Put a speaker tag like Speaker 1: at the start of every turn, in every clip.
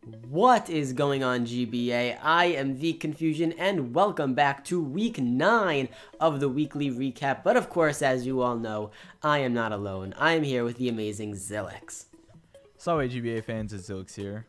Speaker 1: What is going on, GBA? I am the Confusion, and welcome back to week 9 of the weekly recap. But of course, as you all know, I am not alone. I am here with the amazing Xilicks.
Speaker 2: Sorry, GBA fans, it's Xilicks here.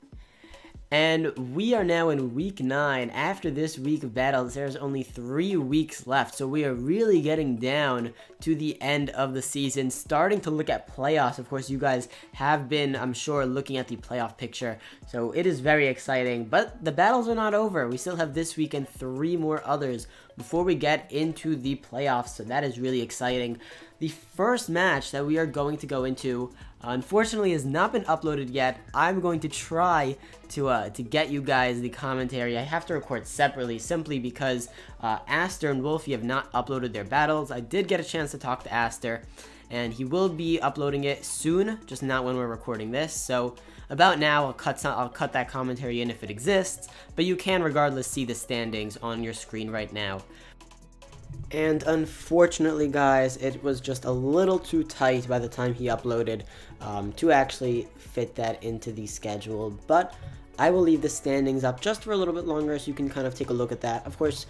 Speaker 1: And we are now in week 9. After this week of battles, there's only 3 weeks left. So we are really getting down to the end of the season, starting to look at playoffs. Of course, you guys have been, I'm sure, looking at the playoff picture. So it is very exciting. But the battles are not over. We still have this week and 3 more others before we get into the playoffs. So that is really exciting. The first match that we are going to go into, unfortunately, has not been uploaded yet. I'm going to try to get you guys the commentary. I have to record separately simply because Aster and Wolfy have not uploaded their battles. I did get a chance to talk to Aster, and he will be uploading it soon, just not when we're recording this. So about now, I'll cut that commentary in if it exists, but you can regardless see the standings on your screen right now. And unfortunately, guys, it was just a little too tight by the time he uploaded to actually fit that into the schedule. But I will leave the standings up just for a little bit longer so you can kind of take a look at that. Of course,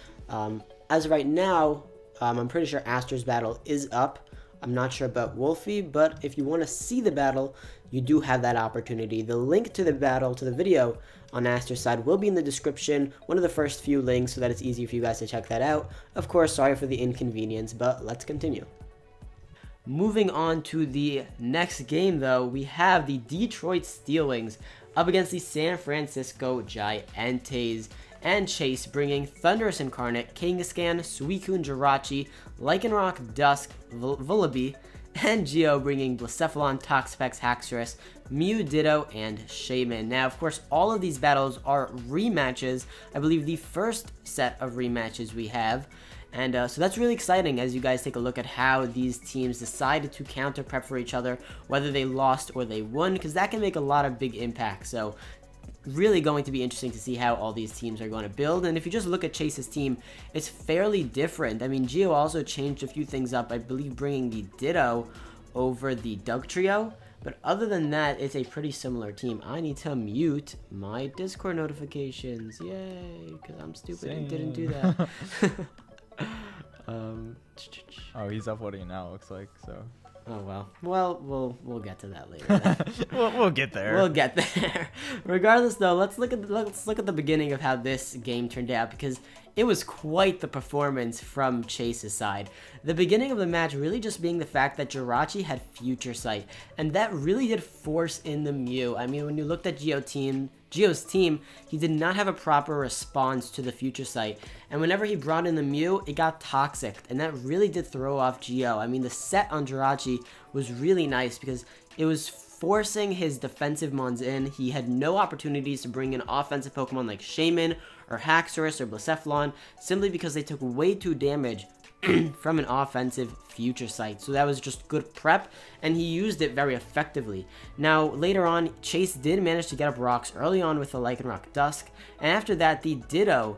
Speaker 1: as of right now, I'm pretty sure Aster's battle is up. I'm not sure about Wolfy, but if you want to see the battle, you do have that opportunity. The link to the battle, to the video on Aster's side will be in the description, one of the first few links, so that it's easy for you guys to check that out. Of course, sorry for the inconvenience, but let's continue. Moving on to the next game, though, we have the Detroit Steelings up against the San Francisco Giants, and Chase bringing Thunderous Incarnate, Kangaskhan, Suicune Jirachi, Lycanroc, Dusk, Vullaby, and Geo bringing Blacephalon, Toxapex, Haxorus, Mew, Ditto, and Shaman. Now, of course, all of these battles are rematches. I believe the first set of rematches we have. And so that's really exciting as you guys take a look at how these teams decided to counter prep for each other, whether they lost or they won, because that can make a lot of big impact. So really going to be interesting to see how all these teams are going to build. And if you just look at Chase's team, it's fairly different. I mean, Geo also changed a few things up, I believe bringing the Ditto over the Doug Trio. But other than that, it's a pretty similar team. I need to mute my Discord notifications. Yay, because I'm stupid and didn't do that.
Speaker 2: Oh, he's uploading now, looks like, so.
Speaker 1: Oh, well, we'll get to that later.
Speaker 2: we'll get there.
Speaker 1: We'll get there. Regardless, though, let's look at the beginning of how this game turned out, because it was quite the performance from Chase's side. The beginning of the match really just being the fact that Jirachi had Future Sight, and that really did force in the Mew. I mean, when you looked at Geo's team, he did not have a proper response to the Future Sight, and whenever he brought in the Mew, it got toxic, and that really did throw off Geo. I mean, the set on Jirachi was really nice because it was forcing his defensive mons in. He had no opportunities to bring in offensive Pokemon like Shaman or Haxorus or Blacephalon, simply because they took way too damage from an offensive Future Sight. So that was just good prep, and he used it very effectively. Now, later on, Chase did manage to get up rocks early on with the Lycanroc Dusk, and after that, the Ditto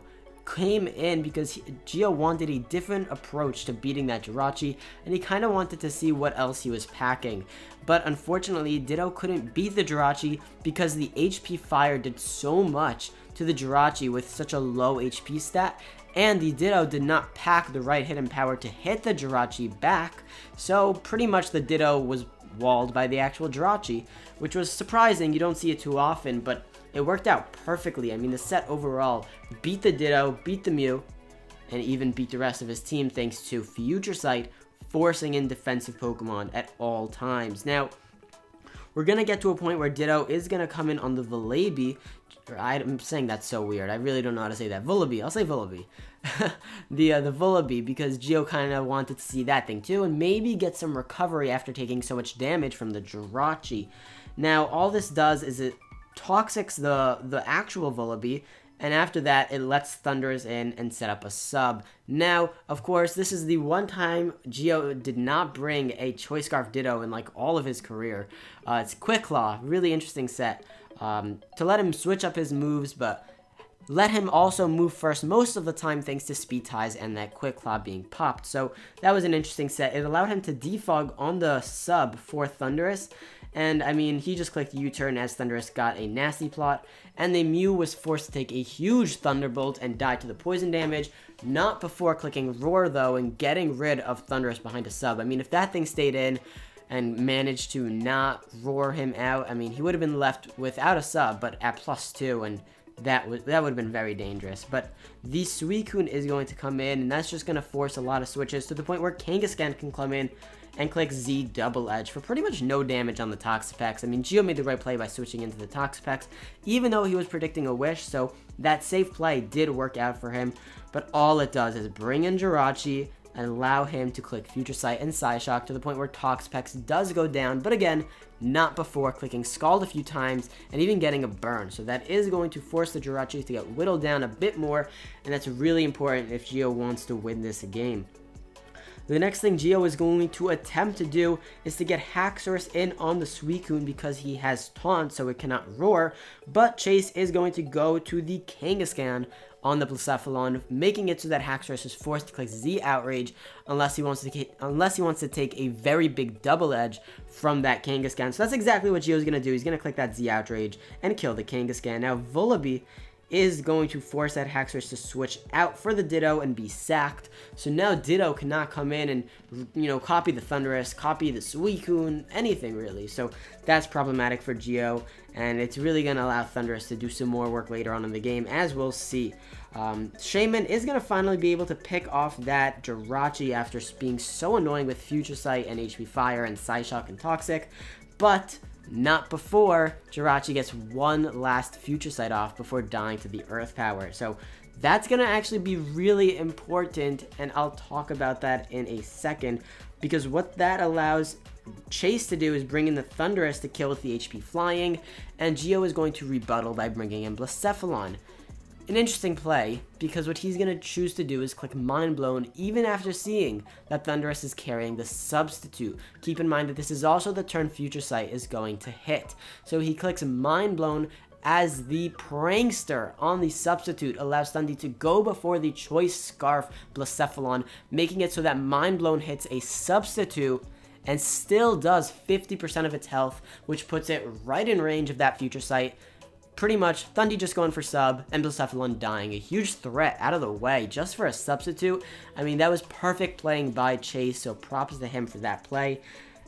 Speaker 1: came in because Geo wanted a different approach to beating that Jirachi, and he kind of wanted to see what else he was packing. But unfortunately, Ditto couldn't beat the Jirachi because the HP Fire did so much to the Jirachi with such a low HP stat, and the Ditto did not pack the right hit and power to hit the Jirachi back, so pretty much the Ditto was walled by the actual Jirachi, which was surprising. You don't see it too often, but it worked out perfectly. I mean, the set overall beat the Ditto, beat the Mew, and even beat the rest of his team thanks to Future Sight forcing in defensive Pokemon at all times. Now, we're going to get to a point where Ditto is going to come in on the Vullaby. I'm saying that's so weird. I really don't know how to say that. Vullaby. I'll say Vullaby. the Vullaby, because Geo kind of wanted to see that thing too, and maybe get some recovery after taking so much damage from the Jirachi. Now, all this does is it toxics the actual Vullaby, and after that, it lets Thunders in and set up a sub. Now, of course, this is the one time Geo did not bring a Choice Scarf Ditto in like all of his career. It's Quick Claw, really interesting set. To let him switch up his moves, but let him also move first most of the time thanks to Speed Ties and that Quick Claw being popped. So that was an interesting set. It allowed him to defog on the sub for Thundurus, And I mean, he just clicked U-turn as Thundurus got a nasty plot, and the Mew was forced to take a huge Thunderbolt and die to the poison damage, not before clicking Roar though and getting rid of Thundurus behind a sub. I mean, if that thing stayed in and managed to not roar him out, I mean, he would have been left without a sub, but at +2, and that would have been very dangerous. But the Suicune is going to come in, and that's just going to force a lot of switches to the point where Kangaskhan can come in and click Z Double Edge for pretty much no damage on the Toxapex. I mean, Geo made the right play by switching into the Toxapex, even though he was predicting a Wish, so that safe play did work out for him. But all it does is bring in Jirachi and allow him to click Future Sight and Psyshock to the point where Toxapex does go down, but again, not before clicking Scald a few times and even getting a burn. So that is going to force the Jirachi to get whittled down a bit more, and that's really important if Geo wants to win this game. The next thing Geo is going to attempt to do is to get Haxorus in on the Suicune because he has Taunt, so it cannot roar, but Chase is going to go to the Kangaskhan on the Blacephalon, making it so that Haxorus is forced to click Z Outrage unless he wants to take a very big double edge from that Kangaskhan. So that's exactly what Geo's going to do. He's going to click that Z Outrage and kill the Kangaskhan. Now Vullaby is going to force that Haxorus to switch out for the Ditto and be sacked. So now Ditto cannot come in and, you know, copy the Thundurus, copy the Suicune, anything really. So that's problematic for Geo, and it's really going to allow Thundurus to do some more work later on in the game, as we'll see. Shaman is going to finally be able to pick off that Jirachi after being so annoying with Future Sight and HP Fire and Psyshock and Toxic, but not before Jirachi gets one last Future Sight off before dying to the Earth Power. So that's going to actually be really important, and I'll talk about that in a second, because what that allows Chase to do is bring in the Thundurus to kill with the HP Flying, and Geo is going to rebuttal by bringing in Blacephalon. An interesting play, because what he's going to choose to do is click Mind Blown even after seeing that Thundurus is carrying the Substitute. Keep in mind that this is also the turn Future Sight is going to hit. So he clicks Mind Blown as the Prankster on the Substitute allows Thundy to go before the Choice Scarf Blacephalon, making it so that Mind Blown hits a Substitute and still does 50% of its health, which puts it right in range of that Future Sight. Pretty much, Thundy just going for sub, and Blacephalon dying. A huge threat out of the way just for a Substitute. I mean, that was perfect playing by Chase, so props to him for that play.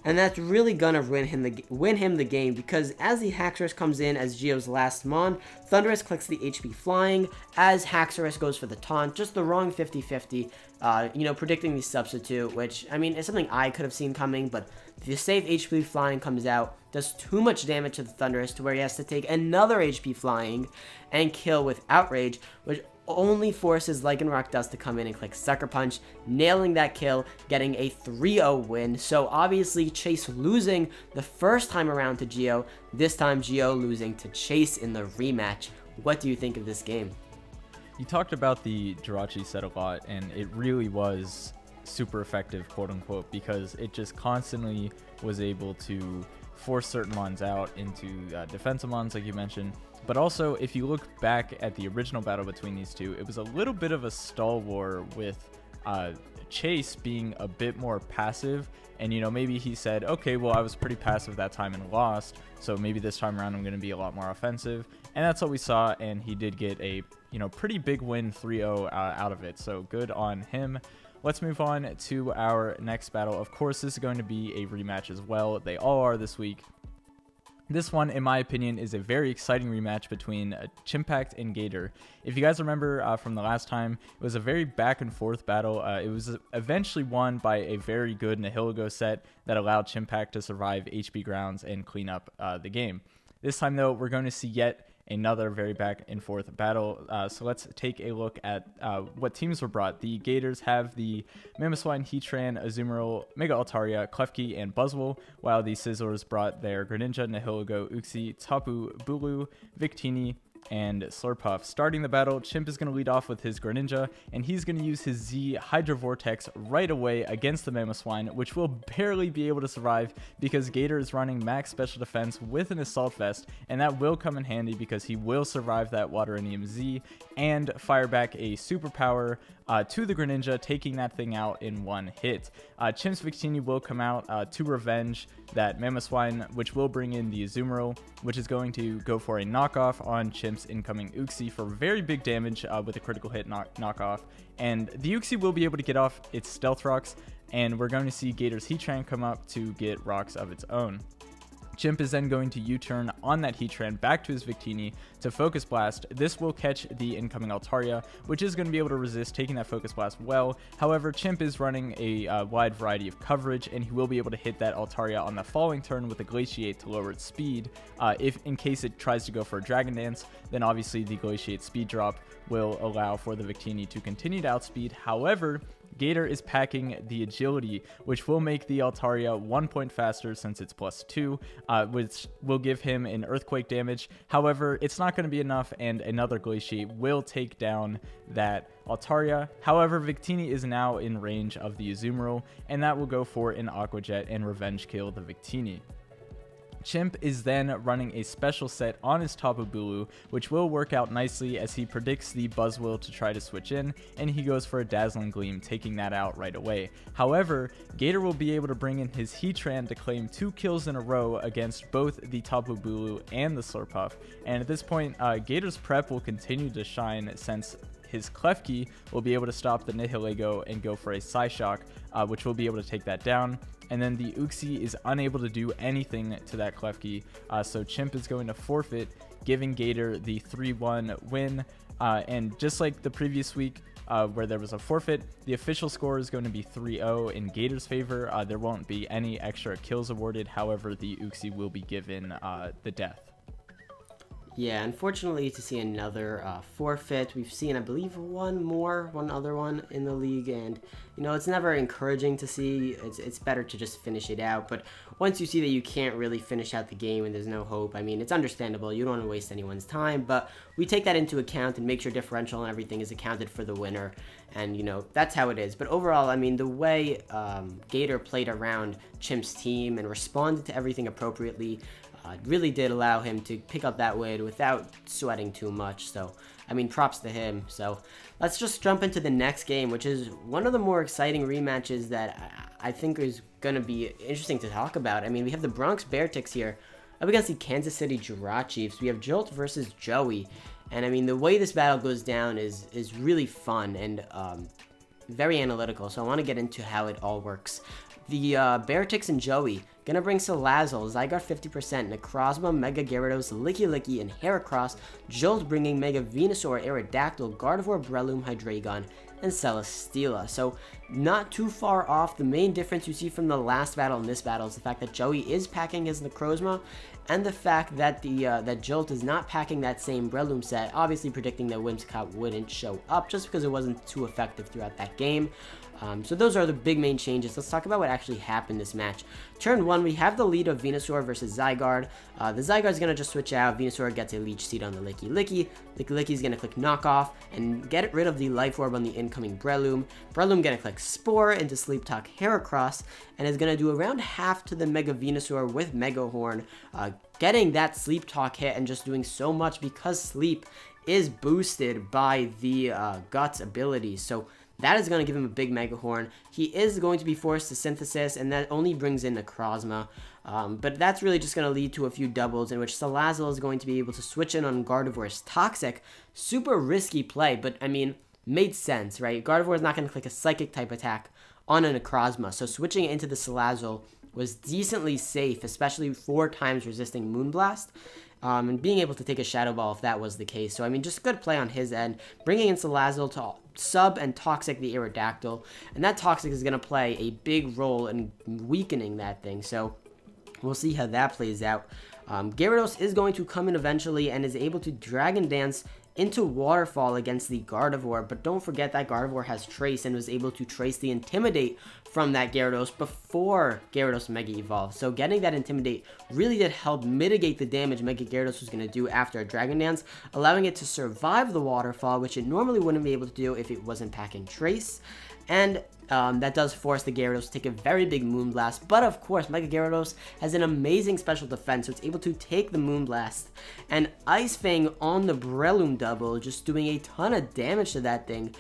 Speaker 1: And that's really gonna win him the game, because as the Haxorus comes in as Geo's last Mon, Thundurus clicks the HP Flying as Haxorus goes for the Taunt. Just the wrong 50-50, you know, predicting the Substitute, which, I mean, is something I could have seen coming, but the safe HP Flying comes out, does too much damage to the Thundurus to where he has to take another HP Flying and kill with Outrage, which only forces Lycanroc Dust to come in and click Sucker Punch, nailing that kill, getting a 3-0 win. So obviously Chase losing the first time around to Geo, this time Geo losing to Chase in the rematch. What do you think of this game?
Speaker 2: You talked about the Jirachi set a lot, and it really was super effective, quote unquote, because it just constantly was able to force certain mons out into defensive mons, like you mentioned. But also, if you look back at the original battle between these two, it was a little bit of a stall war with Chase being a bit more passive. And, you know, maybe he said, okay, well, I was pretty passive that time and lost, so maybe this time around I'm going to be a lot more offensive. And that's what we saw, and he did get a, you know, pretty big win, 3-0 out of it. So good on him. Let's move on to our next battle. Of course, this is going to be a rematch as well. They all are this week. This one, in my opinion, is a very exciting rematch between Chimp and Gator. If you guys remember from the last time, it was a very back and forth battle. It was eventually won by a very good Nihilego set that allowed Chimp to survive HP grounds and clean up the game. This time, though, we're going to see yet another very back and forth battle. So let's take a look at what teams were brought. The Gators have the Mamoswine, Heatran, Azumarill, Mega Altaria, Klefki, and Buzzwole, while the Sizzlers brought their Greninja, Nihilego, Uxie, Tapu Bulu, Victini, and Slurpuff. Starting the battle, Chimp is going to lead off with his Greninja, and he's going to use his Z Hydro Vortex right away against the Mamoswine, which will barely be able to survive because Gator is running max special defense with an Assault Vest, and that will come in handy because he will survive that Waterinium Z and fire back a superpower to the Greninja, taking that thing out in one hit. Chimp's Victini will come out to revenge that Mamoswine, which will bring in the Azumarill, which is going to go for a knockoff on Chimp's incoming Uxie for very big damage with a critical hit knockoff. And the Uxie will be able to get off its Stealth Rocks, and we're going to see Gator's Heatran come up to get rocks of its own. Chimp is then going to U-turn on that Heatran back to his Victini to Focus Blast. This will catch the incoming Altaria, which is going to be able to resist taking that Focus Blast well. However, Chimp is running a wide variety of coverage, and he will be able to hit that Altaria on the following turn with a Glaciate to lower its speed. If in case it tries to go for a Dragon Dance, then obviously the Glaciate speed drop will allow for the Victini to continue to outspeed. However, Gator is packing the Agility, which will make the Altaria 1 point faster since it's +2, which will give him an Earthquake damage. However, it's not going to be enough, and another Glaciate will take down that Altaria. However, Victini is now in range of the Azumarill, and that will go for an Aqua Jet and revenge kill the Victini. Chimp is then running a special set on his Tapu Bulu, which will work out nicely as he predicts the Buzzwole to try to switch in, and he goes for a Dazzling Gleam, taking that out right away. However, Gator will be able to bring in his Heatran to claim 2 kills in a row against both the Tapu Bulu and the Slurpuff, and at this point, Gator's prep will continue to shine since his Klefki will be able to stop the Nihilego and go for a Psyshock, which will be able to take that down. And then the Uxie is unable to do anything to that Klefki, so Chimp is going to forfeit, giving Gator the 3-1 win. And just like the previous week where there was a forfeit, the official score is going to be 3-0 in Gator's favor. There won't be any extra kills awarded, however, the Uxie will be given the death.
Speaker 1: Yeah, unfortunately to see another forfeit. We've seen, I believe, one other one in the league, and you know, it's never encouraging to see. It's better to just finish it out, but once you see that you can't really finish out the game and there's no hope, I mean, it's understandable. You don't want to waste anyone's time, but we take that into account and make sure differential and everything is accounted for the winner, and you know, that's how it is. But overall, I mean, the way Gator played around Chimp's team and responded to everything appropriately really did allow him to pick up that win without sweating too much. So, I mean, props to him. So, let's just jump into the next game, which is one of the more exciting rematches that I think is going to be interesting to talk about. I mean, we have the Bronx Bearticks here up against the Kansas City Jirachiefs. We have Jolt versus Joey. And, I mean, the way this battle goes down is really fun and very analytical. So, I want to get into how it all works. The Bearticks and Joey gonna bring Salazzle, Zygarde 50%, Necrozma, Mega Gyarados, Licky and Heracross, Jolt bringing Mega Venusaur, Aerodactyl, Gardevoir, Breloom, Hydreigon, and Celesteela. So not too far off. The main difference you see from the last battle and this battle is the fact that Joey is packing his Necrozma, and the fact that that Jolt is not packing that same Breloom set, obviously predicting that Whimsicott wouldn't show up just because it wasn't too effective throughout that game. So those are the big main changes. Let's talk about what actually happened this match. Turn 1, we have the lead of Venusaur versus Zygarde. The Zygarde is going to just switch out. Venusaur gets a Leech Seed on the Licky. Licky is going to click Knockoff and get rid of the Life Orb on the incoming Breloom. Breloom going to click Spore into Sleep Talk Heracross and is going to do around half to the Mega Venusaur with Mega Horn, getting that Sleep Talk hit and just doing so much because Sleep is boosted by the Guts ability. So that is going to give him a big Mega Horn. He is going to be forced to Synthesis, and that only brings in Necrozma. But that's really just going to lead to a few doubles in which Salazzle is going to be able to switch in on Gardevoir's Toxic. Super risky play, but I mean, made sense, right? Gardevoir is not going to click a Psychic type attack on a Necrozma, so switching into the Salazzle was decently safe, especially 4 times resisting Moonblast. And being able to take a Shadow Ball if that was the case. So, I mean, just good play on his end. Bringing in Salazzle to sub and Toxic the Aerodactyl. And that Toxic is going to play a big role in weakening that thing. So, we'll see how that plays out. Gyarados is going to come in eventually and is able to Dragon Dance into Waterfall against the Gardevoir, but don't forget that Gardevoir has Trace and was able to trace the Intimidate from that Gyarados before Gyarados Mega Evolved. So getting that Intimidate really did help mitigate the damage Mega Gyarados was going to do after a Dragon Dance, allowing it to survive the Waterfall, which it normally wouldn't be able to do if it wasn't packing Trace. And that does force the Gyarados to take a very big Moonblast, but of course Mega Gyarados has an amazing special defense, so it's able to take the Moonblast and Ice Fang on the Breloom double, just doing a ton of damage to that thing.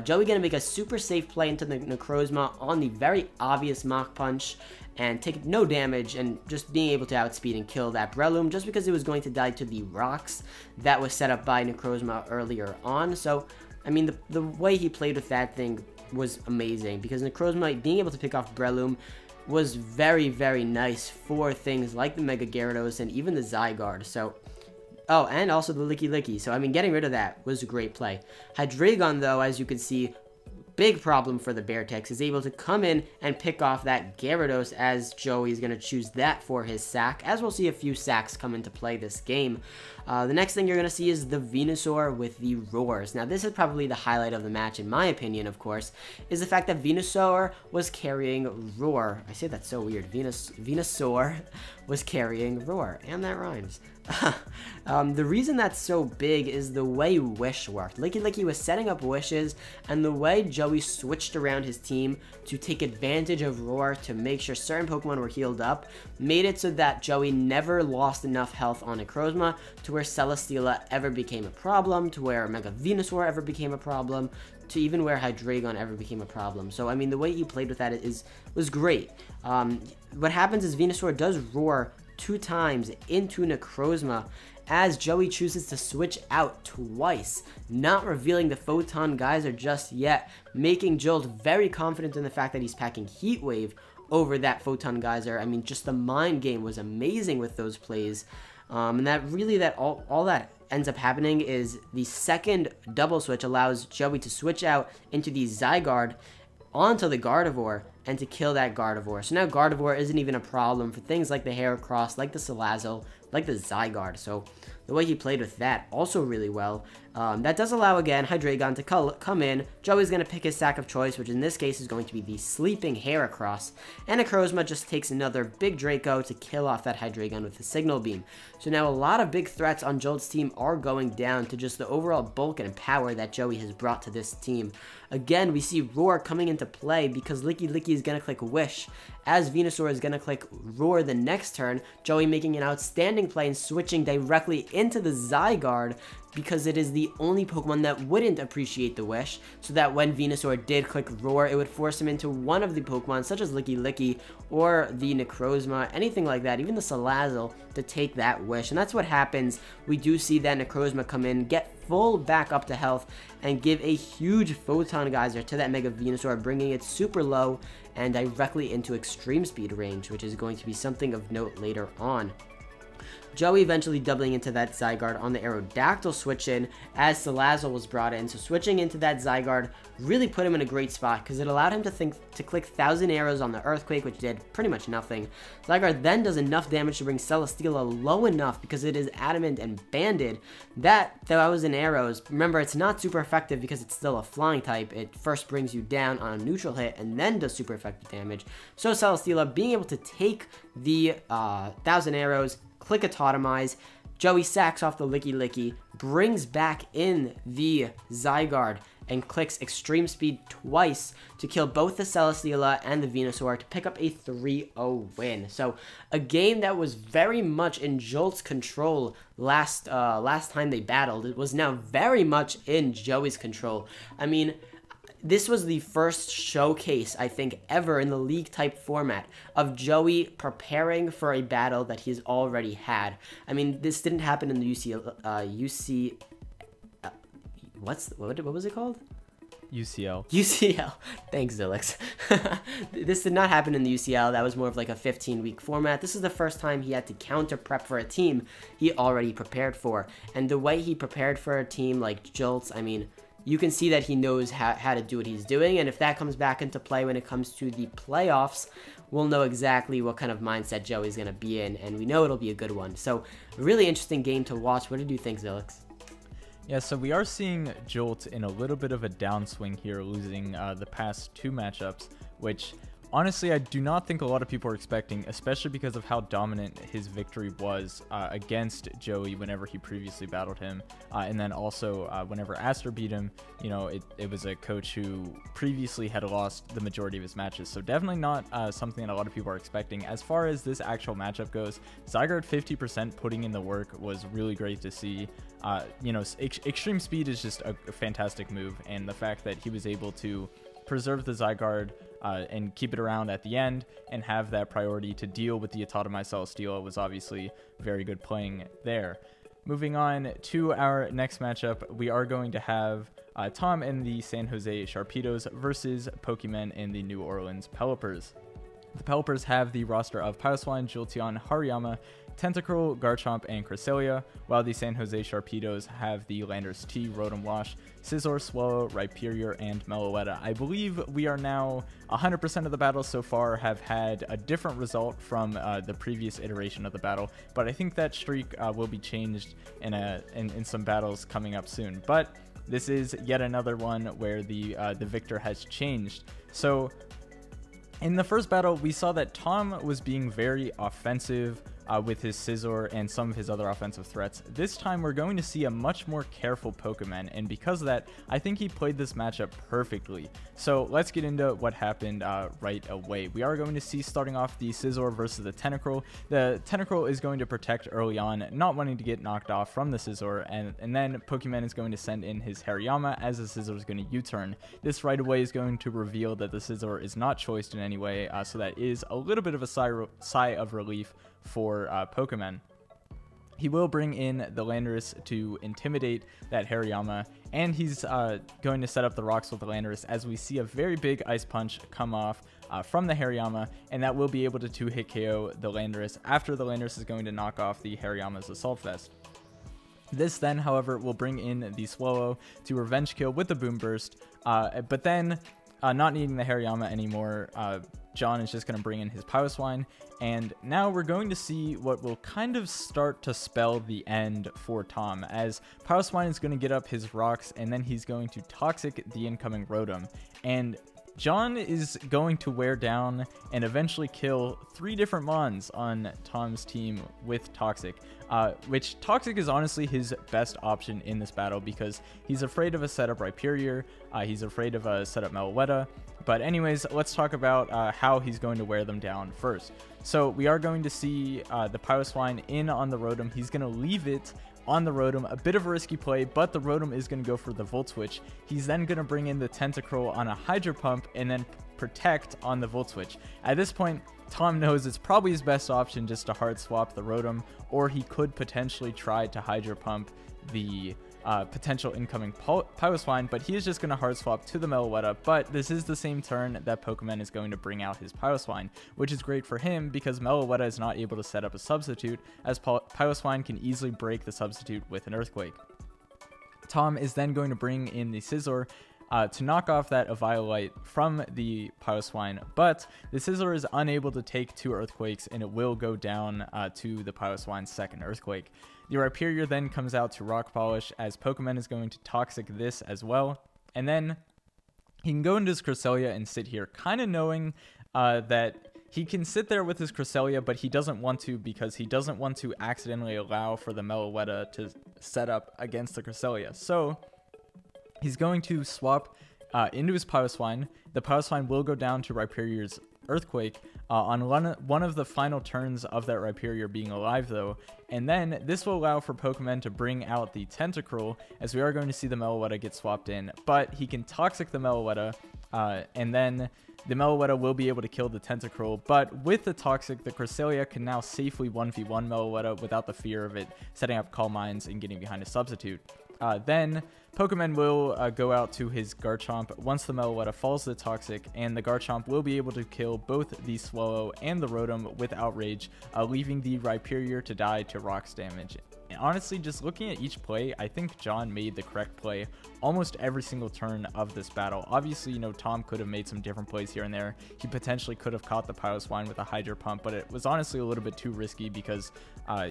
Speaker 1: Joey gonna make a super safe play into the Necrozma on the very obvious Mach Punch and take no damage, and just being able to outspeed and kill that Breloom just because it was going to die to the rocks that was set up by Necrozma earlier on. So I mean, the way he played with that thing was amazing, because Necrozma being able to pick off Breloom was very, very nice for things like the Mega Gyarados and even the Zygarde. So, oh, and also the Licky Licky. So, I mean, getting rid of that was a great play. Hydreigon, though, as you can see, big problem for the Beartex, is able to come in and pick off that Gyarados, as Joey's going to choose that for his sack, as we'll see a few sacks come into play this game. The next thing you're going to see is the Venusaur with the Roars. Now, this is probably the highlight of the match, in my opinion, of course, is the fact that Venusaur was carrying Roar. I say that's so weird. Venusaur was carrying Roar, and that rhymes. The reason that's so big is the way Wish worked. Licky Licky was setting up Wishes, and the way Joey switched around his team to take advantage of Roar to make sure certain Pokemon were healed up made it so that Joey never lost enough health on Necrozma to where Celesteela ever became a problem, to where Mega Venusaur ever became a problem, to even where Hydreigon ever became a problem. So, I mean, the way he played with that was great. What happens is Venusaur does Roar 2 times into Necrozma, as Joey chooses to switch out twice, not revealing the Photon Geyser just yet, making Jolt very confident in the fact that he's packing Heat Wave over that Photon Geyser. I mean, just the mind game was amazing with those plays. And that really, all that ends up happening is the second double switch allows Joey to switch out into the Zygarde onto the Gardevoir and to kill that Gardevoir. So now Gardevoir isn't even a problem for things like the Heracross, like the Salazzle, like the Zygarde. So the way he played with that also really well. That does allow, again, Hydreigon to come in. Joey's going to pick his sack of choice, which in this case is going to be the Sleeping Heracross. And Necrozma just takes another big Draco to kill off that Hydreigon with the Signal Beam. So now a lot of big threats on Jolt's team are going down to just the overall bulk and power that Joey has brought to this team. Again, we see Roar coming into play because Licky Licky is going to click Wish, as Venusaur is going to click Roar the next turn, Joey making an outstanding play and switching directly into the Zygarde, because it is the only Pokemon that wouldn't appreciate the Wish, so that when Venusaur did click Roar, it would force him into one of the Pokemon, such as Licky Licky, or the Necrozma, anything like that, even the Salazzle, to take that Wish. And that's what happens. We do see that Necrozma come in, get full back up to health, and give a huge Photon Geyser to that Mega Venusaur, bringing it super low and directly into extreme speed range, which is going to be something of note later on. Joey eventually doubling into that Zygarde on the Aerodactyl switch in as Salazzle was brought in. So switching into that Zygarde really put him in a great spot because it allowed him to click 1,000 arrows on the Earthquake, which did pretty much nothing. Zygarde then does enough damage to bring Celesteela low enough because it is adamant and banded that 1,000 arrows, remember, it's not super effective because it's still a flying type. It first brings you down on a neutral hit and then does super effective damage. So Celesteela being able to take the 1,000 arrows, click Autotomize, Joey sacks off the Licky Licky, brings back in the Zygarde, and clicks Extreme Speed twice to kill both the Celesteela and the Venusaur to pick up a 3-0 win. So a game that was very much in Jolt's control last time they battled. It was now very much in Joey's control. I mean, this was the first showcase, I think, ever in the league type format of Joey preparing for a battle that he's already had. I mean, this didn't happen in the what was it called?
Speaker 2: UCL.
Speaker 1: UCL. Thanks, Xilicks. This did not happen in the UCL. That was more of like a 15-week format. This is the first time he had to counter prep for a team he already prepared for. And the way he prepared for a team like Jolt's, I mean, you can see that he knows how to do what he's doing, and if that comes back into play when it comes to the playoffs, we'll know exactly what kind of mindset Joey's going to be in, and we know it'll be a good one. So, a really interesting game to watch. What did you think, Xilicks?
Speaker 2: Yeah, so we are seeing Jolt in a little bit of a downswing here, losing the past 2 matchups, which honestly I do not think a lot of people are expecting, especially because of how dominant his victory was against Joey whenever he previously battled him, and then also whenever Aster beat him. You know, it was a coach who previously had lost the majority of his matches, so definitely not something that a lot of people are expecting. As far as this actual matchup goes, Zygarde 50% putting in the work was really great to see. You know, extreme speed is just a fantastic move, and the fact that he was able to preserve the Zygarde and keep it around at the end and have that priority to deal with the Autotomy Celesteela was obviously very good playing there. Moving on to our next matchup, we are going to have Tom and the San Jose Sharpedos versus Pokemon and the New Orleans Pelipers. The Pelipers have the roster of Piloswine, Jolteon, Hariyama, Tentacruel, Garchomp, and Cresselia, while the San Jose Sharpedos have the Landorus T, Rotom Wash, Scizor, Swallow, Rhyperior, and Meloetta. I believe we are now 100% of the battles so far have had a different result from the previous iteration of the battle, but I think that streak will be changed in some battles coming up soon. But this is yet another one where the victor has changed. So in the first battle, we saw that Tom was being very offensive with his Scizor and some of his other offensive threats. This time we're going to see a much more careful Pokemon, and because of that, I think he played this matchup perfectly. So let's get into what happened right away. We are going to see, starting off, the Scizor versus the Tentacruel. The Tentacruel is going to protect early on, not wanting to get knocked off from the Scizor, and then Pokemon is going to send in his Hariyama as the Scizor is going to U-turn. This right away is going to reveal that the Scizor is not choiced in any way, so that is a little bit of a sigh of relief for Pokemon. He will bring in the Landorus to intimidate that Hariyama, and he's going to set up the rocks with the Landorus as we see a very big Ice Punch come off from the Hariyama, and that will be able to 2-hit KO the Landorus after the Landorus is going to knock off the Hariyama's Assault Vest. This then, however, will bring in the Swallow to revenge kill with the Boom Burst, but then not needing the Hariyama anymore, John is just going to bring in his Piloswine, and now we're going to see what will kind of start to spell the end for Tom, as Piloswine is going to get up his rocks, and then he's going to Toxic the incoming Rotom, and John is going to wear down and eventually kill 3 different Mons on Tom's team with Toxic, which Toxic is honestly his best option in this battle because he's afraid of a setup Rhyperior, he's afraid of a setup Meloetta. But anyways, let's talk about how he's going to wear them down first. So we are going to see the Piloswine in on the Rotom. He's going to leave it on the Rotom, a bit of a risky play, but the Rotom is going to go for the Volt Switch. He's then going to bring in the Tentacruel on a Hydro Pump and then protect on the Volt Switch. At this point, Tom knows it's probably his best option just to hard swap the Rotom, or he could potentially try to Hydro Pump the potential incoming Piloswine, but he is just going to hard swap to the Meloetta. But this is the same turn that Pokemon is going to bring out his Piloswine, which is great for him because Meloetta is not able to set up a substitute, as Piloswine can easily break the substitute with an Earthquake. Tom is then going to bring in the Scizor to knock off that Eviolite from the Piloswine, but the Scizor is unable to take 2 Earthquakes, and it will go down to the Piloswine's second Earthquake. The Rhyperior then comes out to Rock Polish, as Pokemon is going to Toxic this as well, and then he can go into his Cresselia and sit here, kind of knowing that he can sit there with his Cresselia, but he doesn't want to because he doesn't want to accidentally allow for the Meloetta to set up against the Cresselia. So he's going to swap into his Piloswine. The Piloswine will go down to Rhyperior's Earthquake on one of the final turns of that Rhyperior being alive, though, and then this will allow for Pokemon to bring out the Tentacruel, as we are going to see the Meloetta get swapped in, but he can Toxic the Meloetta, and then the Meloetta will be able to kill the Tentacruel, but with the Toxic, the Cresselia can now safely 1v1 Meloetta without the fear of it setting up Calm Minds and getting behind a substitute. Then Pokemon will go out to his Garchomp once the Meloetta falls to the Toxic, and the Garchomp will be able to kill both the Swallow and the Rotom with Outrage, leaving the Rhyperior to die to Rock's damage. honestly, just looking at each play, I think John made the correct play almost every single turn of this battle. Obviously, you know, Tom could have made some different plays here and there. He potentially could have caught the Pile Swine with a Hydro Pump, but it was honestly a little bit too risky because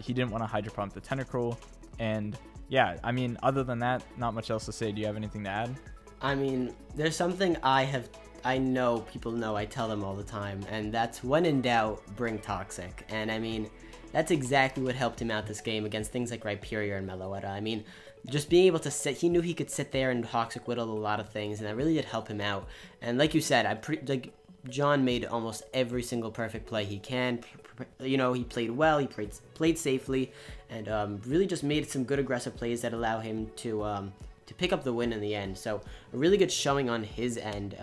Speaker 2: he didn't want to Hydro Pump the Tentacruel. And yeah, I mean, other than that, not much else to say. Do you have anything to add?
Speaker 1: I mean, there's something I know people know, I tell them all the time, and that's when in doubt, bring Toxic. And I mean, that's exactly what helped him out this game against things like Rhyperior and Meloetta. I mean, just being able to sit, he knew he could sit there and Toxic whittle a lot of things, and that really did help him out. And like you said, John made almost every single perfect play he can. You know, he played well, he played safely, and really just made some good aggressive plays that allow him to pick up the win in the end. So a really good showing on his end.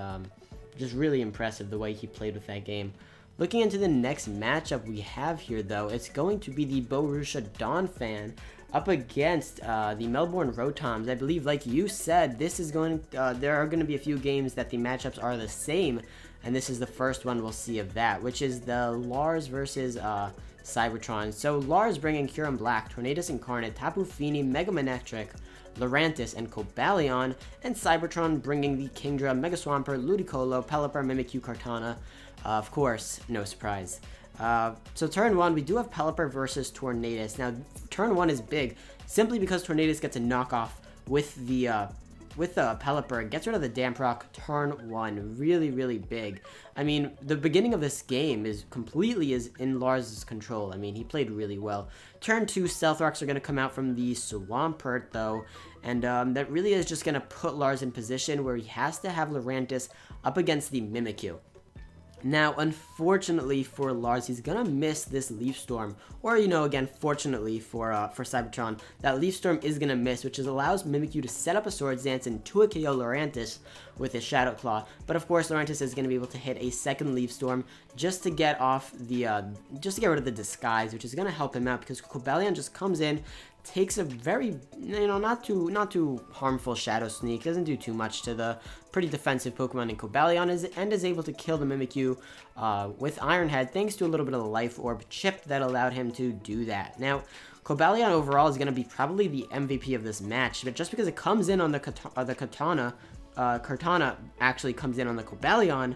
Speaker 1: Just really impressive the way he played with that game. Looking into the next matchup we have here, though, it's going to be the Borussia Donphan up against the Melbourne Rotoms. I believe, like you said, this is going. There are going to be a few games that the matchups are the same, and this is the first one we'll see of that, which is the Lars versus Cybertron. So Lars bringing Kyurem Black, Tornadus Incarnate, Tapu Fini, Mega Manectric, Lurantis, and Cobalion, and Cybertron bringing the Kingdra, Mega Swampert, Ludicolo, Pelipper, Mimikyu, Kartana. Of course, no surprise. So turn 1, we do have Pelipper versus Tornadus. Now, turn 1 is big, simply because Tornadus gets a knockoff with the Pelipper. It gets rid of the Damp Rock turn 1. Really, really big. I mean, the beginning of this game is completely in Lars' control. I mean, he played really well. Turn 2, Stealth Rocks are going to come out from the Swampert, though, and that really is just going to put Lars in position where he has to have Lurantis up against the Mimikyu. Now, unfortunately for Lars, he's gonna miss this Leaf Storm, or, you know, again, fortunately for Cybertron, that Leaf Storm is gonna miss, which allows Mimikyu to set up a Swords Dance and 2 KO Lurantis with his Shadow Claw. But of course, Lurantis is gonna be able to hit a second Leaf Storm just to get off the, just to get rid of the Disguise, which is gonna help him out because Cobalion just comes in, takes a very, you know, not too harmful Shadow Sneak, doesn't do too much to the pretty defensive Pokemon in Cobalion, is able to kill the Mimikyu with Iron Head, thanks to a little bit of the Life Orb chip that allowed him to do that. Now, Cobalion overall is going to be probably the MVP of this match, but just because it comes in on the Kartana actually comes in on the Cobalion,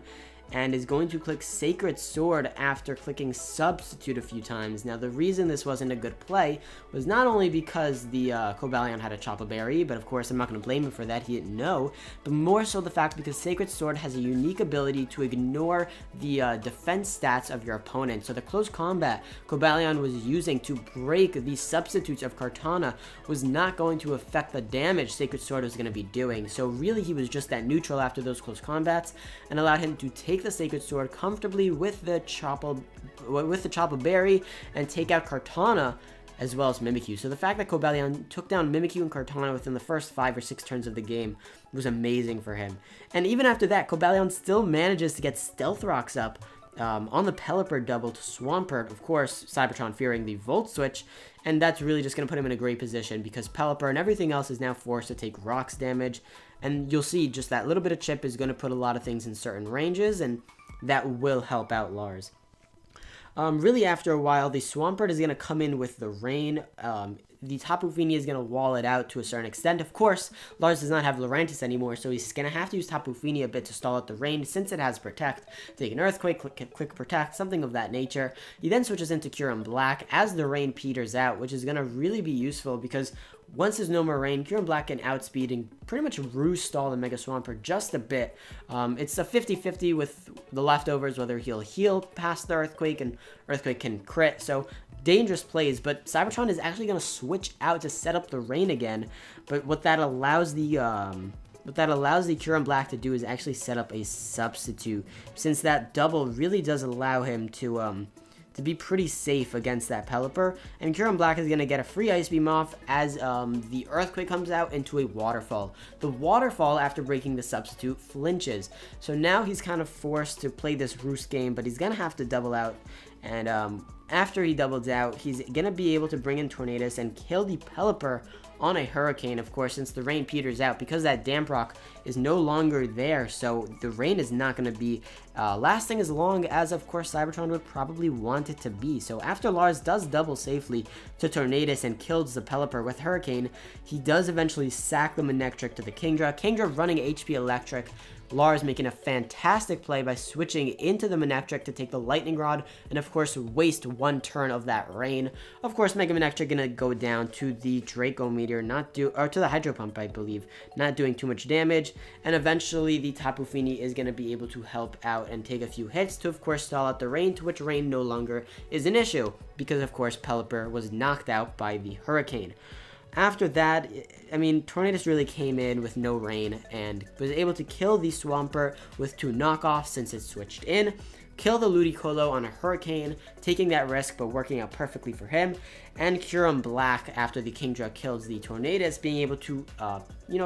Speaker 1: and is going to click Sacred Sword after clicking Substitute a few times. Now, the reason this wasn't a good play was not only because the Cobalion had a Choppa Berry, but of course I'm not going to blame him for that, he didn't know, but more so the fact because Sacred Sword has a unique ability to ignore the defense stats of your opponent. So the close combat Cobalion was using to break the substitutes of Kartana was not going to affect the damage Sacred Sword was going to be doing. So really he was just that neutral after those close combats and allowed him to take the Sacred Sword comfortably with the Choppa Berry and take out Kartana as well as Mimikyu. So the fact that Cobalion took down Mimikyu and Kartana within the first 5 or 6 turns of the game was amazing for him. And even after that, Cobalion still manages to get Stealth Rocks up on the Pelipper double to Swampert, of course, Cybertron fearing the Volt Switch, and that's really just going to put him in a great position because Pelipper and everything else is now forced to take Rocks damage, and you'll see just that little bit of chip is going to put a lot of things in certain ranges, and that will help out Lars. Really, after a while, the Swampert is going to come in with the Rain. The Tapu Fini is going to wall it out to a certain extent. Of course, Lars does not have Lurantis anymore, so he's going to have to use Tapu Fini a bit to stall out the Rain, since it has Protect. Take an Earthquake, quick Protect, something of that nature. He then switches into Kyurem Black as the Rain peters out, which is going to really be useful because once there's no more Rain, Kyurem Black can outspeed and pretty much roost stall the Mega Swampert just a bit. It's a 50-50 with the leftovers, whether he'll heal past the Earthquake, and Earthquake can crit, so dangerous plays, but Cybertron is actually going to switch out to set up the Rain again, but what that allows the Kyurem Black to do is actually set up a substitute, since that double really does allow him to be pretty safe against that Pelipper, and Kyurem Black is going to get a free Ice Beam off as the Earthquake comes out into a Waterfall. The Waterfall, after breaking the substitute, flinches, so now he's kind of forced to play this Roost game, but he's going to have to double out, and after he doubles out, he's going to be able to bring in Tornadus and kill the Pelipper on a Hurricane, of course, since the rain peters out, because that damp rock is no longer there, so the rain is not going to be lasting as long as, of course, Cybertron would probably want it to be. So after Lars does double safely to Tornadus and kills the Pelipper with Hurricane, he does eventually sack the Manectric to the Kingdra. Kingdra running HP Electric, Lars making a fantastic play by switching into the Manectric to take the Lightning Rod and, of course, waste one turn of that rain. Of course, Mega Manectric gonna go down to the Draco Meteor, to the Hydro Pump, I believe, not doing too much damage. And eventually, the Tapu Fini is gonna be able to help out and take a few hits to, of course, stall out the rain, to which rain no longer is an issue because, of course, Pelipper was knocked out by the Hurricane. After that, I mean, Tornadus really came in with no rain and was able to kill the Swampert with 2 knockoffs since it switched in, kill the Ludicolo on a Hurricane, taking that risk but working out perfectly for him, and Kyurem Black after the Kingdra kills the Tornadus, being able to,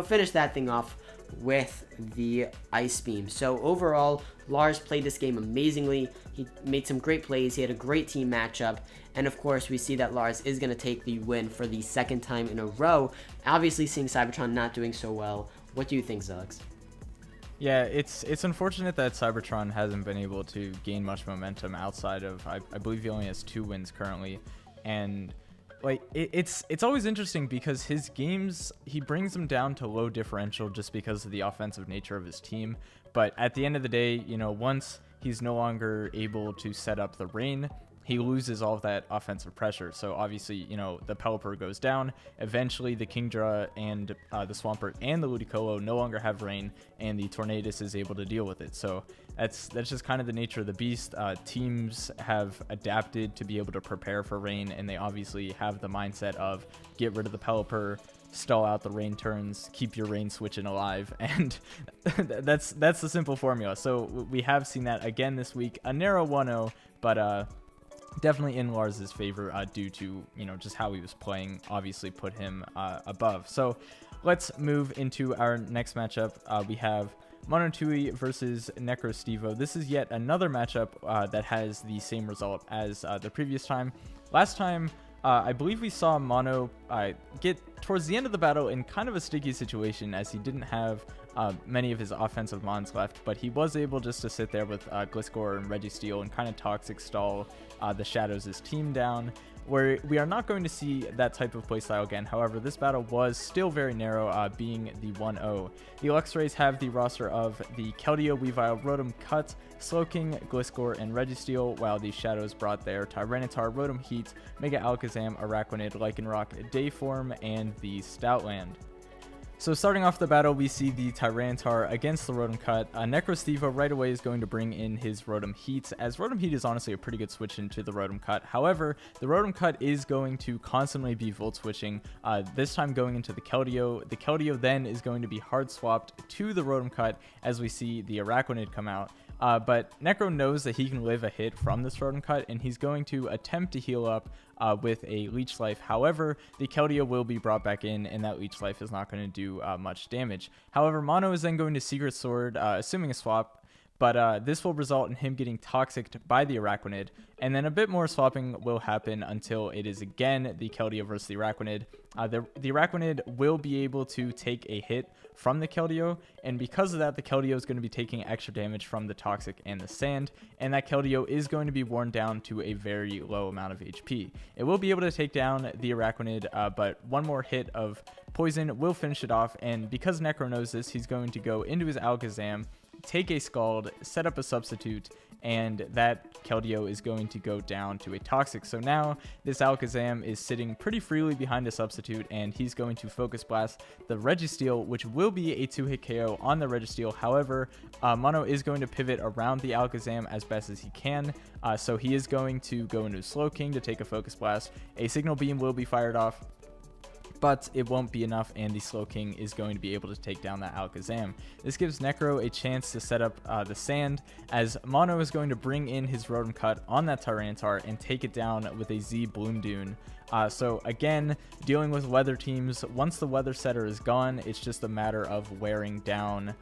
Speaker 1: finish that thing off with the Ice Beam. So overall, Lars played this game amazingly. He made some great plays. He had a great team matchup. And of course, we see that Lars is going to take the win for the second time in a row. Obviously, seeing Cybertron not doing so well. What do you think, Xilicks?
Speaker 2: Yeah, it's unfortunate that Cybertron hasn't been able to gain much momentum outside of, I believe he only has 2 wins currently. And like it's always interesting because his games, he brings them down to low differential just because of the offensive nature of his team. But at the end of the day, once he's no longer able to set up the rain, he loses all of that offensive pressure. So obviously, the Pelipper goes down. Eventually, the Kingdra and the Swampert and the Ludicolo no longer have rain, and the Tornadus is able to deal with it. So that's just kind of the nature of the beast. Teams have adapted to be able to prepare for rain, and they obviously have the mindset of get rid of the Pelipper, stall out the rain turns, keep your rain switching alive, and that's the simple formula. So we have seen that again this week. A narrow 1-0, but definitely in Lars's favor due to just how he was playing. Obviously put him above. So let's move into our next matchup. We have Monotui versus Necro Stevo. This is yet another matchup that has the same result as the previous time. Last time, I believe we saw Mono get towards the end of the battle in kind of a sticky situation as he didn't have many of his offensive mons left, but he was able just to sit there with Gliscor and Registeel and kind of toxic stall the Shadows' team down, where we are not going to see that type of playstyle again. However, this battle was still very narrow, being the 1-0. The Luxrays have the roster of the Keldeo, Weavile, Rotom Cut, Slowking, Gliscor, and Registeel, while the Shadows brought their Tyranitar, Rotom Heat, Mega Alakazam, Araquanid, Lycanroc, Dayform, and the Stoutland. So starting off the battle, we see the Tyranitar against the Rotom Cut. Necro Stevo right away is going to bring in his Rotom Heat, as Rotom Heat is honestly a pretty good switch into the Rotom Cut. However, the Rotom Cut is going to constantly be Volt switching, this time going into the Keldeo. The Keldeo then is going to be hard swapped to the Rotom Cut as we see the Araquanid come out. But Necro knows that he can live a hit from this Rotom Cut, and he's going to attempt to heal up with a Leech Life. However, the Keldeo will be brought back in, and that Leech Life is not going to do much damage. However, Mono is then going to Secret Sword, assuming a swap, but this will result in him getting toxicked by the Araquanid, and then a bit more swapping will happen until it is again the Keldeo versus the Araquanid. The Araquanid will be able to take a hit from the Keldeo, and because of that, the Keldeo is going to be taking extra damage from the Toxic and the Sand, and that Keldeo is going to be worn down to a very low amount of HP. It will be able to take down the Araquanid, but one more hit of Poison will finish it off, and because Necro knows this, he's going to go into his Alakazam, take a Scald, set up a substitute, and that Keldeo is going to go down to a Toxic. So now this Alakazam is sitting pretty freely behind a substitute, and he's going to Focus Blast the Registeel, which will be a 2-hit KO on the Registeel. However, Mono is going to pivot around the Alakazam as best as he can, so he is going to go into Slowking to take a Focus Blast. A Signal Beam will be fired off, but it won't be enough, and the Slowking is going to be able to take down that Alakazam. This gives Necro a chance to set up the Sand, as Mono is going to bring in his Rotom Cut on that Tyranitar and take it down with a Z Bloom Dune. So again, dealing with weather teams, once the Weather Setter is gone, it's just a matter of wearing down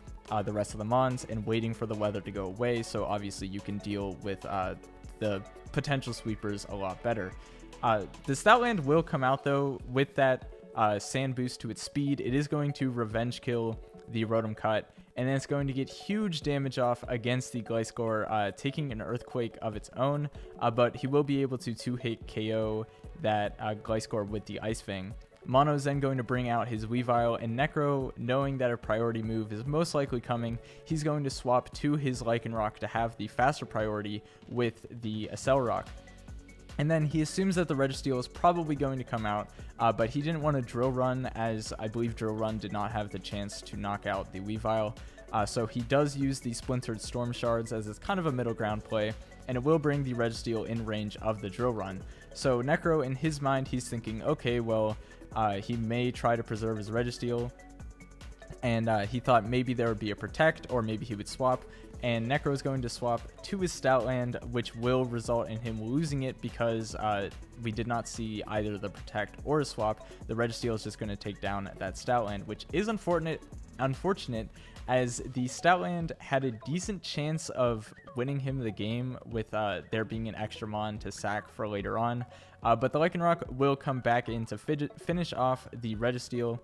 Speaker 2: the rest of the Mons and waiting for the weather to go away, so obviously you can deal with the potential sweepers a lot better. The Stoutland will come out though with that sand boost to its speed. It is going to revenge kill the Rotom Cut, and then it's going to get huge damage off against the Gliscor, taking an Earthquake of its own, but he will be able to 2-hit KO that Gliscor with the Ice Fang. Mono is then going to bring out his Weavile, and Necro, knowing that a priority move is most likely coming, he's going to swap to his Lycanroc to have the faster priority with the Accelerock. And then he assumes that the Registeel is probably going to come out, but he didn't want to Drill Run, as I believe Drill Run did not have the chance to knock out the Weavile. So he does use the Splintered Storm Shards as it's kind of a middle ground play, and it will bring the Registeel in range of the Drill Run. So Necro, in his mind, he's thinking, okay, well, he may try to preserve his Registeel, and he thought maybe there would be a Protect, or maybe he would swap, and Necro is going to swap to his Stoutland, which will result in him losing it because we did not see either the Protect or a swap. The Registeel is just going to take down that Stoutland, which is unfortunate, as the Stoutland had a decent chance of winning him the game with there being an extra Mon to sack for later on. But the Lycanroc will come back in to finish off the Registeel.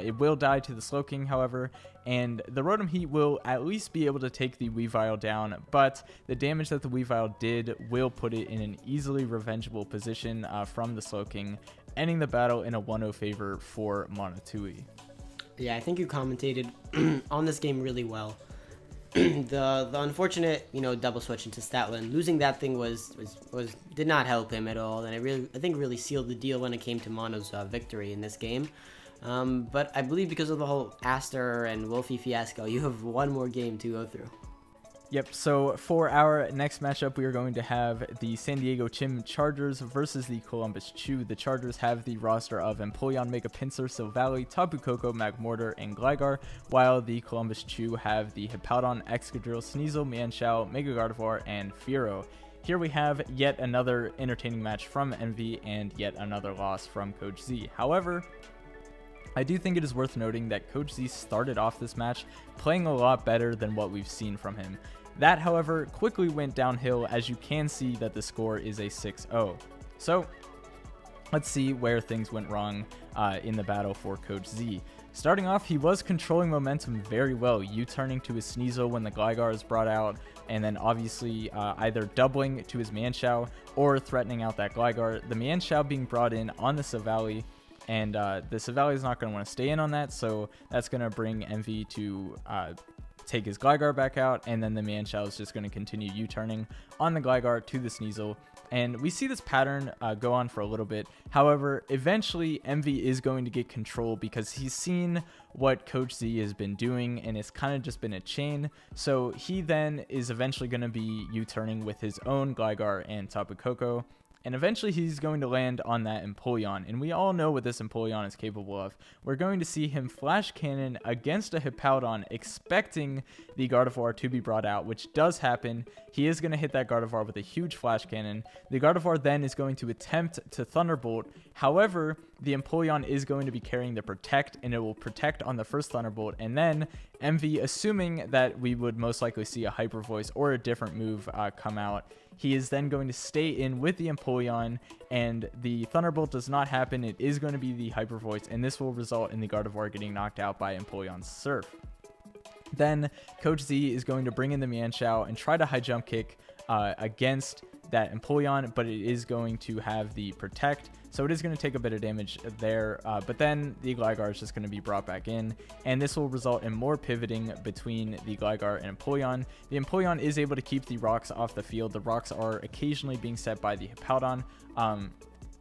Speaker 2: It will die to the Slowking, however, and the Rotom Heat will at least be able to take the Weavile down, but the damage that the Weavile did will put it in an easily revengeable position from the Slowking, ending the battle in a 1-0 favor for Monotui.
Speaker 1: Yeah, I think you commentated on this game really well. The unfortunate, double switch into Stoutland, losing that thing did not help him at all, and I think really sealed the deal when it came to Mono's victory in this game. But I believe because of the whole Aster and Wolfy fiasco, you have one more game to go through.
Speaker 2: Yep, so for our next matchup, we are going to have the San Diego Chimp Chargers versus the Columbus Chew. The Chargers have the roster of Empoleon, Mega Pinsir, Silvally, Tapu Koko, Magmortar, and Gligar, while the Columbus Chew have the Hippowdon, Excadrill, Sneasel, Mienshao, Mega Gardevoir, and Fearow. Here we have yet another entertaining match from Envy and yet another loss from Coach Z. However, I do think it is worth noting that Coach Z started off this match playing a lot better than what we've seen from him. That, however, quickly went downhill, as you can see that the score is a 6-0. So, let's see where things went wrong in the battle for Coach Z. Starting off, he was controlling momentum very well, U-turning to his Sneasel when the Gligar is brought out, and then obviously either doubling to his Mienshao or threatening out that Gligar. The Mienshao being brought in on the Silvally, and the Silvally is not going to want to stay in on that, so that's going to bring Envy to take his Gligar back out, and then the Mienshao is just going to continue U-turning on the Gligar to the Sneasel. And we see this pattern go on for a little bit. However, eventually Envy is going to get control because he's seen what Coach Z has been doing, and it's kind of just been a chain. So he then is eventually going to be U-turning with his own Gligar and Tapu Koko. And eventually he's going to land on that Empoleon, and we all know what this Empoleon is capable of. We're going to see him Flash Cannon against a Hippowdon, expecting the Gardevoir to be brought out, which does happen. He is going to hit that Gardevoir with a huge Flash Cannon. The Gardevoir then is going to attempt to Thunderbolt. However, the Empoleon is going to be carrying the Protect, and it will Protect on the first Thunderbolt, and then Envy, assuming that we would most likely see a Hyper Voice or a different move come out, he is then going to stay in with the Empoleon, and the Thunderbolt does not happen. It is going to be the Hyper Voice, and this will result in the Gardevoir getting knocked out by Empoleon's Surf. Then Coach Z is going to bring in the Mienshao and try to high jump kick against that Empoleon, but it is going to have the Protect, so it is going to take a bit of damage there, but then the Gligar is just going to be brought back in, and this will result in more pivoting between the Gligar and Empoleon. The Empoleon is able to keep the rocks off the field. The rocks are occasionally being set by the Hippowdon,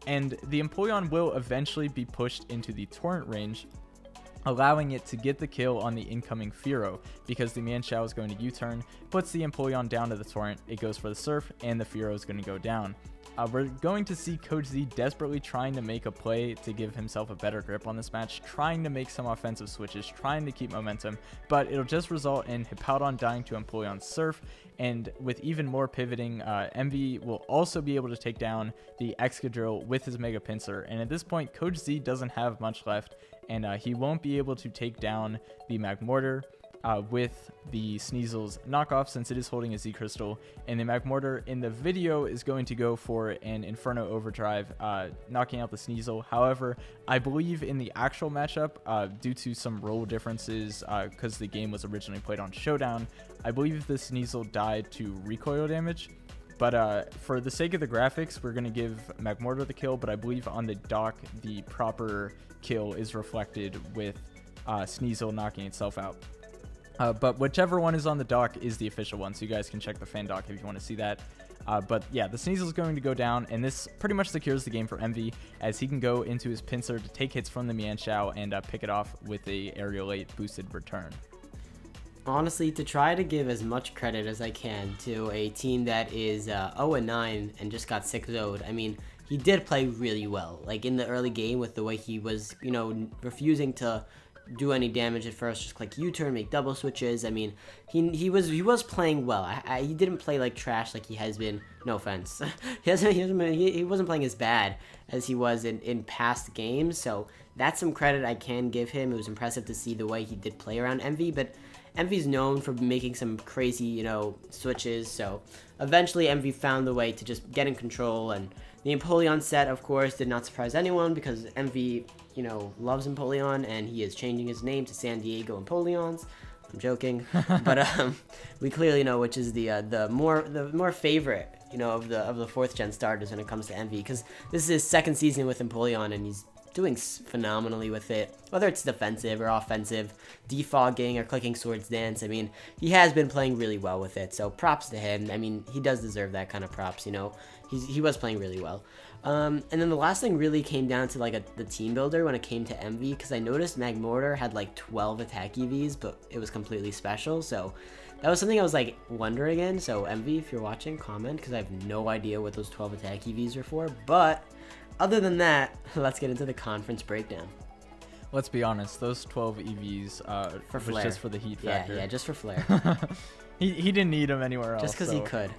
Speaker 2: and the Empoleon will eventually be pushed into the Torrent range, allowing it to get the kill on the incoming Fearow, because the Mienshao is going to U-turn, puts the Empoleon down to the Torrent, it goes for the Surf, and the Fearow is going to go down. We're going to see Coach Z desperately trying to make a play to give himself a better grip on this match, trying to make some offensive switches, trying to keep momentum, but it'll just result in Hippowdon dying to Empoleon's Surf, and with even more pivoting, Envy will also be able to take down the Excadrill with his Mega Pinsir, and at this point, Coach Z doesn't have much left, and he won't be able to take down the Magmortar. with the Sneasel's knockoff, since it is holding a Z Crystal, and the Magmortar in the video is going to go for an Inferno Overdrive, knocking out the Sneasel. However, I believe in the actual matchup, due to some role differences, because the game was originally played on Showdown, I believe the Sneasel died to recoil damage. But for the sake of the graphics, we're going to give Magmortar the kill, but I believe on the dock, the proper kill is reflected with Sneasel knocking itself out. But whichever one is on the dock is the official one, so you guys can check the fan dock if you want to see that. But yeah, the Sneasel is going to go down, and this pretty much secures the game for Envy, as he can go into his pincer to take hits from the Mienshao and pick it off with a aerial 8 boosted return.
Speaker 1: Honestly, to try to give as much credit as I can to a team that is 0-9 and just got 6-0'd, I mean, he did play really well. Like, in the early game, with the way he was, you know, refusing to do any damage at first, just click U-turn, make double switches. I mean, he was playing well. He didn't play like trash like he has been. No offense, he wasn't playing as bad as he was in past games. So that's some credit I can give him. It was impressive to see the way he did play around Envy, but Envy's known for making some crazy, you know, switches. So eventually Envy found the way to just get in control, and the Empoleon set, of course, did not surprise anyone because Envy, you know, loves Empoleon, and he is changing his name to San Diego Empoleons. I'm joking, but we clearly know which is the more favorite, you know, of the 4th gen starters when it comes to Envy, because this is his 2nd season with Empoleon, and he's doing phenomenally with it, whether it's defensive or offensive, defogging or clicking Swords Dance. I mean, he has been playing really well with it, so props to him. I mean, he does deserve that kind of props, you know. He was playing really well. And then the last thing really came down to like the team builder when it came to Envy, because I noticed Magmortar had like 12 attack EVs, but it was completely special, so that was something I was like wondering in. So Envy, if you're watching, comment, because I have no idea what those 12 attack EVs are for. But other than that, let's get into the conference breakdown.
Speaker 2: Let's be honest, those 12 EVs
Speaker 1: for
Speaker 2: was
Speaker 1: flair.
Speaker 2: Just for the heat factor.
Speaker 1: Yeah, just for flair.
Speaker 2: he didn't need them anywhere else.
Speaker 1: Just because he could.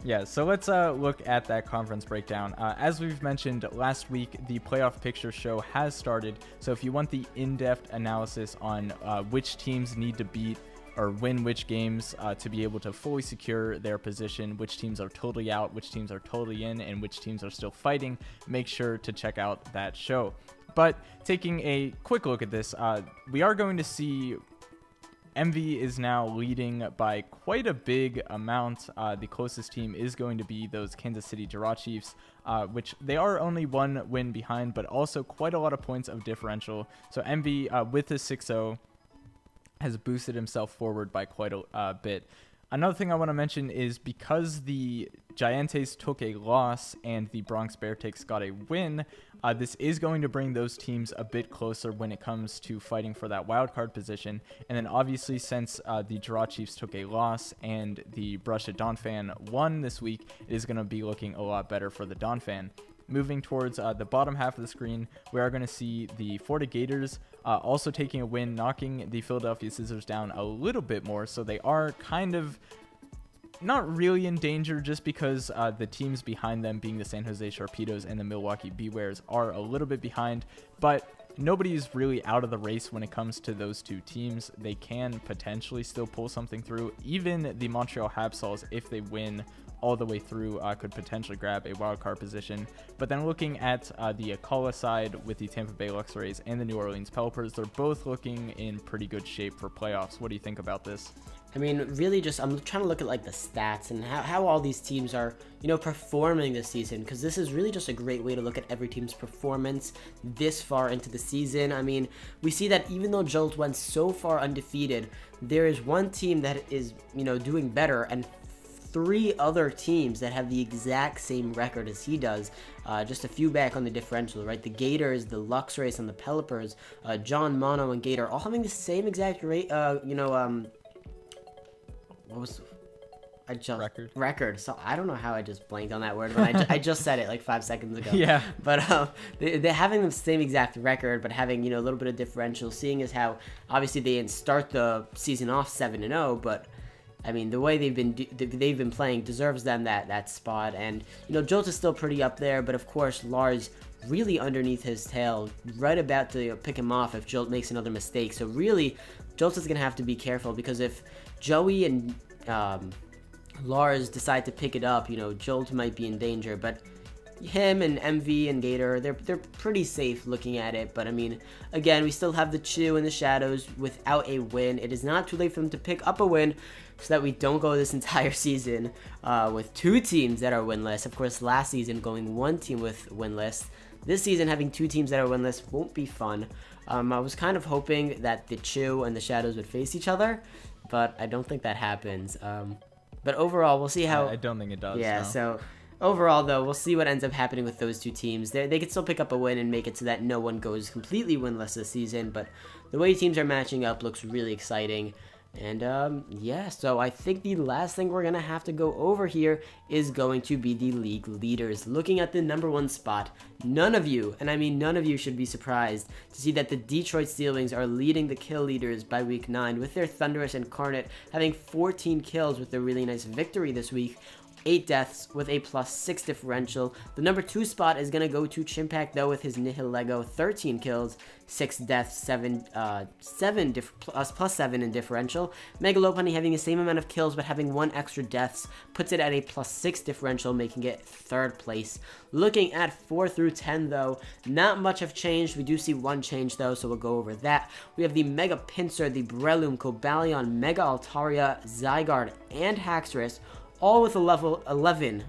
Speaker 2: Yeah, so let's look at that conference breakdown. As we've mentioned last week, the playoff picture show has started. So if you want the in-depth analysis on which teams need to beat or win which games to be able to fully secure their position, which teams are totally out, which teams are totally in, and which teams are still fighting, make sure to check out that show. But taking a quick look at this, we are going to see Envy is now leading by quite a big amount. The closest team is going to be those Kansas City Jirachiefs, which they are only 1 win behind, but also quite a lot of points of differential. So Envy, with his 6-0, has boosted himself forward by quite a bit. Another thing I want to mention is because the Giantes took a loss and the Bronx Bearticks got a win, this is going to bring those teams a bit closer when it comes to fighting for that wildcard position. And then obviously, since the Jirachiefs took a loss and the Brush at Donphan won this week, it is going to be looking a lot better for the Donphan. Moving towards the bottom half of the screen, we are going to see the Florida Gators also taking a win, knocking the Philadelphia Scissors down a little bit more. So they are kind of not really in danger, just because the teams behind them, being the San Jose Sharpedos and the Milwaukee Bewares, are a little bit behind. But nobody's really out of the race when it comes to those two teams. They can potentially still pull something through. Even the Montreal Habsals, if they win all the way through, could potentially grab a wildcard position. But then looking at the Akala side with the Tampa Bay Luxrays and the New Orleans Pelipers, they're both looking in pretty good shape for playoffs. What do you think about this?
Speaker 1: I mean, really just, I'm trying to look at like the stats and how all these teams are, you know, performing this season, because this is really just a great way to look at every team's performance this far into the season. I mean, we see that even though Jolt went so far undefeated, there is one team that is, you know, doing better, and 3 other teams that have the exact same record as he does, just a few back on the differential, right? The Gators, the Luxrays, and the Pelipers, John, Mono, and Gator, all having the same exact rate, what was record. So I don't know how I just blanked on that word, but I just said it like 5 seconds ago.
Speaker 2: Yeah.
Speaker 1: But they're having the same exact record, but having, you know, a little bit of differential. Seeing as how obviously they didn't start the season off 7-0, but I mean, the way they've been playing deserves them that spot. And you know, Jolt is still pretty up there, but of course Lars really underneath his tail, right about to pick him off if Jolt makes another mistake. So really, Jolt is gonna have to be careful, because if Joey and Lars decide to pick it up, you know, Jolt might be in danger. But him and MV and Gator, they're pretty safe looking at it. But I mean, again, we still have the Chew and the Shadows without a win. It is not too late for them to pick up a win, so that we don't go this entire season with 2 teams that are winless. Of course, last season going 1 team with winless. This season having 2 teams that are winless won't be fun. I was kind of hoping that the Chew and the Shadows would face each other, but I don't think that happens. But overall, we'll see how...
Speaker 2: I don't think it does.
Speaker 1: Yeah,
Speaker 2: no.
Speaker 1: So overall, though, we'll see what ends up happening with those 2 teams. They could still pick up a win and make it so that no one goes completely winless this season, but the way teams are matching up looks really exciting. And yeah, so I think the last thing we're gonna have to go over here is going to be the league leaders. Looking at the #1 spot, none of you, and I mean none of you, should be surprised to see that the Detroit Steel Wings are leading the kill leaders by week 9, with their Thunderous Incarnate having 14 kills with a really nice victory this week. 8 deaths with a +6 differential. The #2 spot is going to go to Chimp, though, with his Nihil Lego, 13 kills, 6 deaths, +7 in differential. Megalopunny having the same amount of kills but having 1 extra deaths puts it at a +6 differential, making it 3rd place. Looking at 4 through 10, though, not much have changed. We do see 1 change, though, so we'll go over that. We have the Mega Pinsir, the Breloom, Cobalion, Mega Altaria, Zygarde, and Haxorus, all with a level 11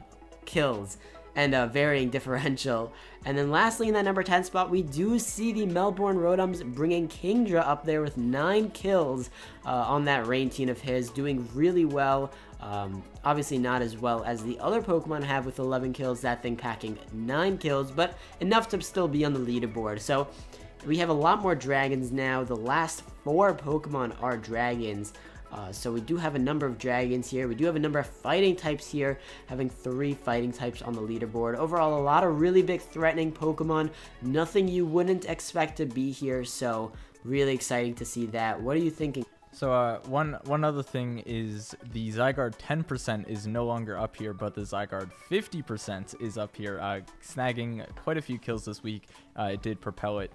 Speaker 1: kills and a varying differential. And then lastly, in that #10 spot, we do see the Melbourne Rotoms bringing Kingdra up there with 9 kills on that rain team of his, doing really well. Obviously not as well as the other Pokemon have with 11 kills, that thing packing 9 kills, but enough to still be on the leaderboard. So we have a lot more dragons now. The last 4 Pokemon are dragons. So we do have a number of dragons here. We do have a number of fighting types here, having 3 fighting types on the leaderboard. Overall, a lot of really big threatening Pokemon. Nothing you wouldn't expect to be here, so really exciting to see that. What are you thinking?
Speaker 2: So one other thing is the Zygarde 10% is no longer up here, but the Zygarde 50% is up here, snagging quite a few kills this week. It did propel it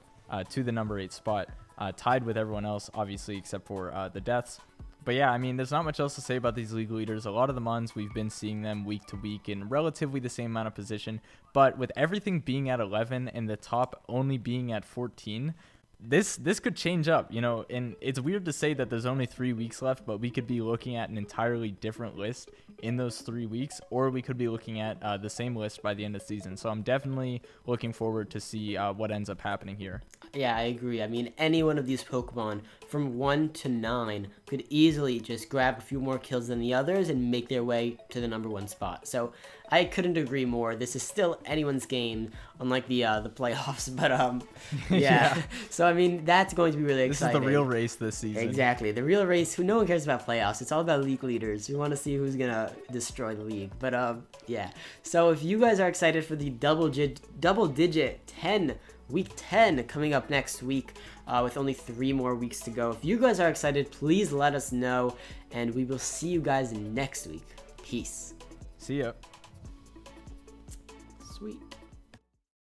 Speaker 2: to the #8 spot, tied with everyone else, obviously, except for the deaths. But yeah, I mean, there's not much else to say about these league leaders. A lot of the Mons, we've been seeing them week to week in relatively the same amount of position. But with everything being at 11 and the top only being at 14, this could change up, you know. And it's weird to say that there's only 3 weeks left, but we could be looking at an entirely different list in those 3 weeks, or we could be looking at the same list by the end of the season. So I'm definitely looking forward to see what ends up happening here.
Speaker 1: Yeah, I agree. I mean, any one of these Pokemon from 1 to 9 could easily just grab a few more kills than the others and make their way to the #1 spot. So I couldn't agree more. This is still anyone's game, unlike the playoffs. But yeah. So I mean, that's going to be really exciting.
Speaker 2: This is the real race this season.
Speaker 1: Exactly, the real race. No one cares about playoffs. It's all about league leaders. We want to see who's gonna destroy the league. But yeah. So if you guys are excited for the double-digit 10. Week 10 coming up next week with only 3 more weeks to go. If you guys are excited, please let us know, and we will see you guys next week. Peace.
Speaker 2: See ya.
Speaker 1: Sweet.